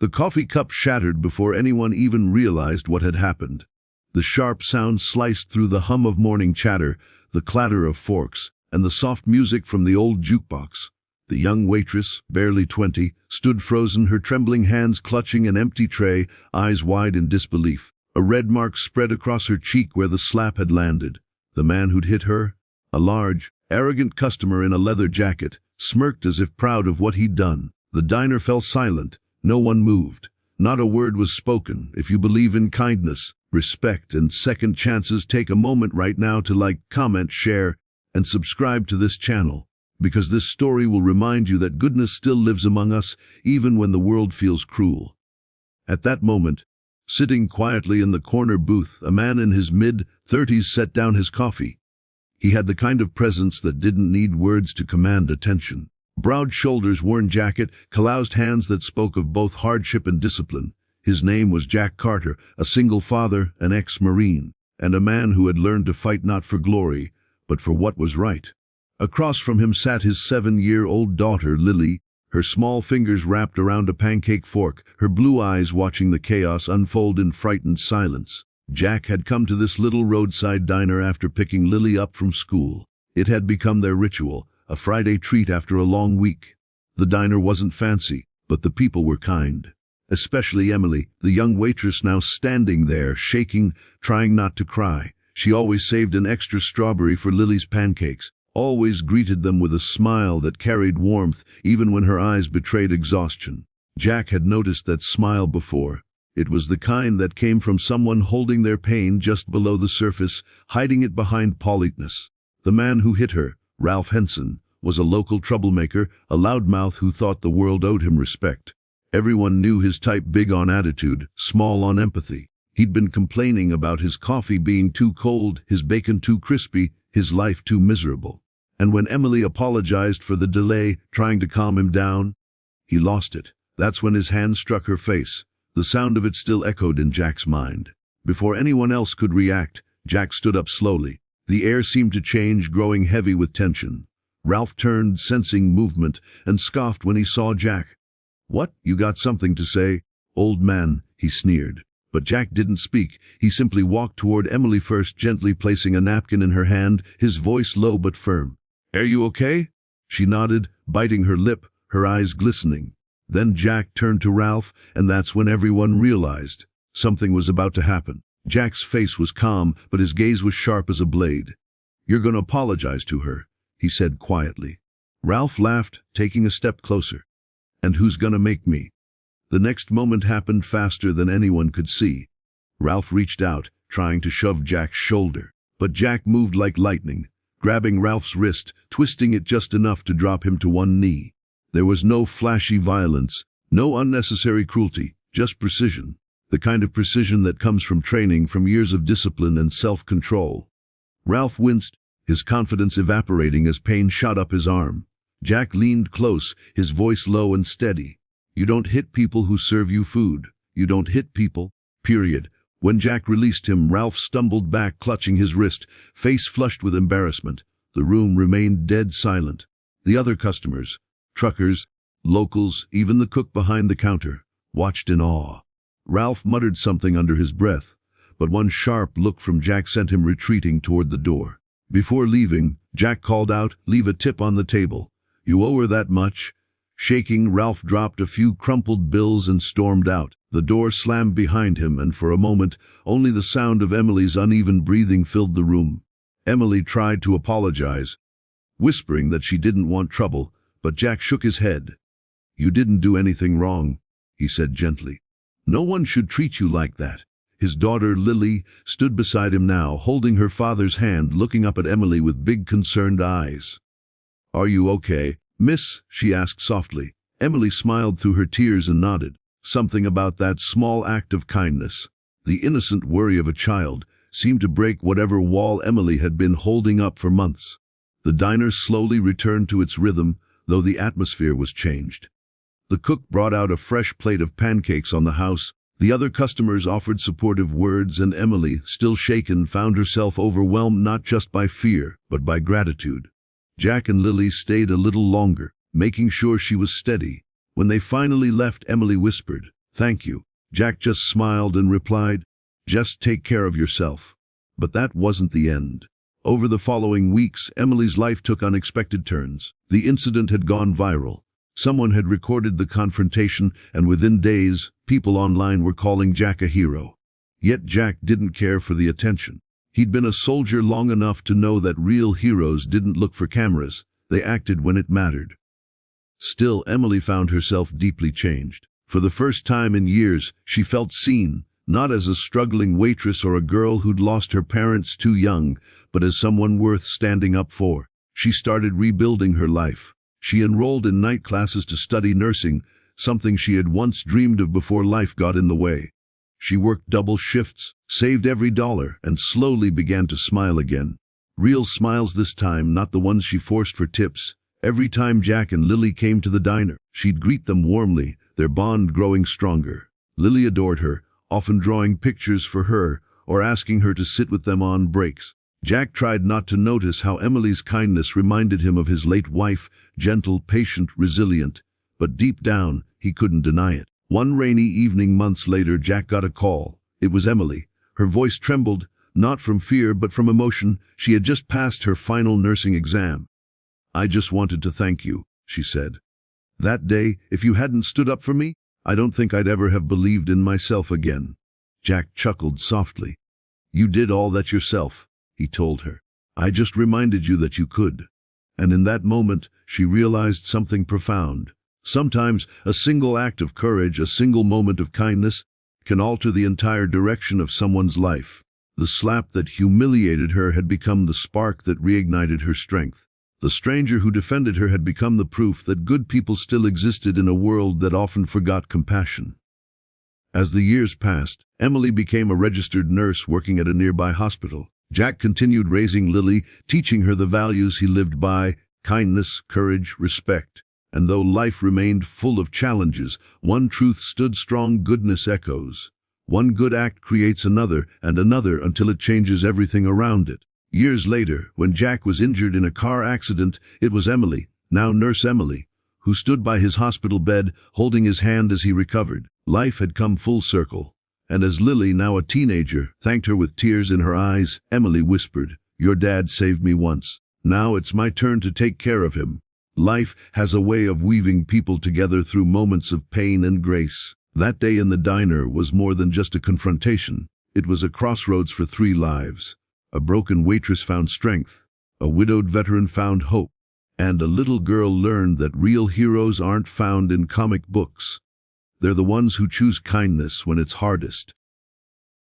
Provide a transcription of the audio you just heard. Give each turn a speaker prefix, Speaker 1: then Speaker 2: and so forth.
Speaker 1: The coffee cup shattered before anyone even realized what had happened. The sharp sound sliced through the hum of morning chatter, the clatter of forks, and the soft music from the old jukebox. The young waitress, barely 20, stood frozen, her trembling hands clutching an empty tray, eyes wide in disbelief. A red mark spread across her cheek where the slap had landed. The man who'd hit her, a large, arrogant customer in a leather jacket, smirked as if proud of what he'd done. The diner fell silent. No one moved. Not a word was spoken. If you believe in kindness, respect, and second chances, take a moment right now to like, comment, share, and subscribe to this channel, because this story will remind you that goodness still lives among us, even when the world feels cruel. At that moment, sitting quietly in the corner booth, a man in his mid-30s set down his coffee. He had the kind of presence that didn't need words to command attention. Broad shoulders, worn jacket, calloused hands that spoke of both hardship and discipline. His name was Jack Carter, a single father, an ex-Marine, and a man who had learned to fight not for glory, but for what was right. Across from him sat his 7-year-old daughter, Lily, her small fingers wrapped around a pancake fork, her blue eyes watching the chaos unfold in frightened silence. Jack had come to this little roadside diner after picking Lily up from school. It had become their ritual, a Friday treat after a long week. The diner wasn't fancy, but the people were kind. Especially Emily, the young waitress now standing there, shaking, trying not to cry. She always saved an extra strawberry for Lily's pancakes, always greeted them with a smile that carried warmth, even when her eyes betrayed exhaustion. Jack had noticed that smile before. It was the kind that came from someone holding their pain just below the surface, hiding it behind politeness. The man who hit her, Ralph Henson, was a local troublemaker, a loudmouth who thought the world owed him respect. Everyone knew his type: big on attitude, small on empathy. He'd been complaining about his coffee being too cold, his bacon too crispy, his life too miserable. And when Emily apologized for the delay, trying to calm him down, he lost it. That's when his hand struck her face. The sound of it still echoed in Jack's mind. Before anyone else could react, Jack stood up slowly. The air seemed to change, growing heavy with tension. Ralph turned, sensing movement, and scoffed when he saw Jack. "What, you got something to say, old man?" he sneered. But Jack didn't speak. He simply walked toward Emily first, gently placing a napkin in her hand, his voice low but firm. "Are you okay?" She nodded, biting her lip, her eyes glistening. Then Jack turned to Ralph, and that's when everyone realized something was about to happen. Jack's face was calm, but his gaze was sharp as a blade. "You're going to apologize to her," he said quietly. Ralph laughed, taking a step closer. "And who's going to make me?" The next moment happened faster than anyone could see. Ralph reached out, trying to shove Jack's shoulder. But Jack moved like lightning, grabbing Ralph's wrist, twisting it just enough to drop him to one knee. There was no flashy violence, no unnecessary cruelty, just precision. The kind of precision that comes from training, from years of discipline and self-control. Ralph winced, his confidence evaporating as pain shot up his arm. Jack leaned close, his voice low and steady. "You don't hit people who serve you food. You don't hit people, period." When Jack released him, Ralph stumbled back, clutching his wrist, face flushed with embarrassment. The room remained dead silent. The other customers, truckers, locals, even the cook behind the counter, watched in awe. Ralph muttered something under his breath, but one sharp look from Jack sent him retreating toward the door. Before leaving, Jack called out, "Leave a tip on the table. You owe her that much." Shaking, Ralph dropped a few crumpled bills and stormed out. The door slammed behind him, and for a moment, only the sound of Emily's uneven breathing filled the room. Emily tried to apologize, whispering that she didn't want trouble, but Jack shook his head. "You didn't do anything wrong," he said gently. "No one should treat you like that." His daughter, Lily, stood beside him now, holding her father's hand, looking up at Emily with big, concerned eyes. "Are you okay, miss?" she asked softly. Emily smiled through her tears and nodded. Something about that small act of kindness, the innocent worry of a child, seemed to break whatever wall Emily had been holding up for months. The diner slowly returned to its rhythm, though the atmosphere was changed. The cook brought out a fresh plate of pancakes on the house. The other customers offered supportive words, and Emily, still shaken, found herself overwhelmed not just by fear, but by gratitude. Jack and Lily stayed a little longer, making sure she was steady. When they finally left, Emily whispered, "Thank you." Jack just smiled and replied, "Just take care of yourself." But that wasn't the end. Over the following weeks, Emily's life took unexpected turns. The incident had gone viral. Someone had recorded the confrontation, and within days, people online were calling Jack a hero. Yet Jack didn't care for the attention. He'd been a soldier long enough to know that real heroes didn't look for cameras. They acted when it mattered. Still, Emily found herself deeply changed. For the first time in years, she felt seen, not as a struggling waitress or a girl who'd lost her parents too young, but as someone worth standing up for. She started rebuilding her life. She enrolled in night classes to study nursing, something she had once dreamed of before life got in the way. She worked double shifts, saved every dollar, and slowly began to smile again. Real smiles this time, not the ones she forced for tips. Every time Jack and Lily came to the diner, she'd greet them warmly, their bond growing stronger. Lily adored her, often drawing pictures for her or asking her to sit with them on breaks. Jack tried not to notice how Emily's kindness reminded him of his late wife, gentle, patient, resilient. But deep down, he couldn't deny it. One rainy evening months later, Jack got a call. It was Emily. Her voice trembled, not from fear but from emotion. She had just passed her final nursing exam. "I just wanted to thank you," she said. "That day, if you hadn't stood up for me, I don't think I'd ever have believed in myself again." Jack chuckled softly. "You did all that yourself," he told her. "I just reminded you that you could." And in that moment, she realized something profound. Sometimes, a single act of courage, a single moment of kindness, can alter the entire direction of someone's life. The slap that humiliated her had become the spark that reignited her strength. The stranger who defended her had become the proof that good people still existed in a world that often forgot compassion. As the years passed, Emily became a registered nurse working at a nearby hospital. Jack continued raising Lily, teaching her the values he lived by: kindness, courage, respect. And though life remained full of challenges, one truth stood strong: goodness echoes. One good act creates another and another until it changes everything around it. Years later, when Jack was injured in a car accident, it was Emily, now Nurse Emily, who stood by his hospital bed, holding his hand as he recovered. Life had come full circle. And as Lily, now a teenager, thanked her with tears in her eyes, Emily whispered, "Your dad saved me once. Now it's my turn to take care of him." Life has a way of weaving people together through moments of pain and grace. That day in the diner was more than just a confrontation. It was a crossroads for three lives. A broken waitress found strength, a widowed veteran found hope, and a little girl learned that real heroes aren't found in comic books. They're the ones who choose kindness when it's hardest.